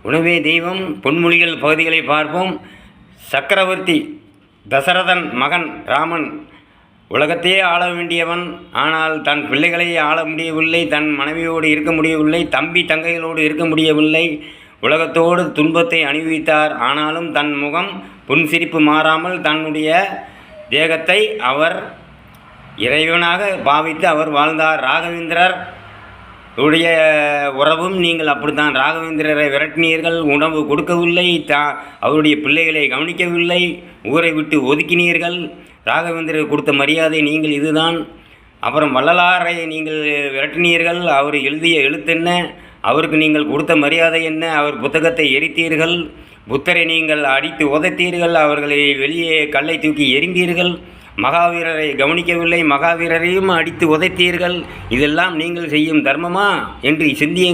உணவே தெய்வம் பொன்மொழிகள் பகுதிகளை பார்ப்போம். சக்கரவர்த்தி தசரதன் மகன் ராமன் உலகத்தையே ஆள வேண்டியவன். ஆனால் தன் பிள்ளைகளை ஆள முடியவில்லை, தன் மனைவியோடு இருக்க முடியவில்லை, தம்பி தங்கைகளோடு இருக்க முடியவில்லை. உலகத்தோடு துன்பத்தை அனுபவித்தார். ஆனாலும் தன் முகம் புன்சிரிப்பு மாறாமல் தன்னுடைய தேகத்தை அவர் இறைவனாக பாவித்து அவர் வாழ்ந்தார். ராகவேந்திரர் உடைய உறவும் நீங்கள் அப்படித்தான். ராகவேந்திரரை விரட்டினீர்கள், உணவு கொடுக்கவில்லை, அவருடைய பிள்ளைகளை கவனிக்கவில்லை, ஊரை விட்டு ஒதுக்கினீர்கள். ராகவேந்திரர் கொடுத்த மரியாதை நீங்கள் இதுதான். அப்புறம் வள்ளலாரை நீங்கள் விரட்டினீர்கள், அவர் எழுதிய எழுத்தென்ன, அவருக்கு நீங்கள் கொடுத்த மரியாதை என்ன? அவர் புத்தகத்தை எரித்தீர்கள். புத்தரை நீங்கள் அடித்து உதைத்தீர்கள், அவர்களை வெளியே கல்லை தூக்கி எறிந்தீர்கள். மகாவீரரை கவனிக்கவில்லை, மகாவீரரையும் அடித்து உதைத்தீர்கள். இதெல்லாம் நீங்கள் செய்யும் தர்மமா என்று சிந்திய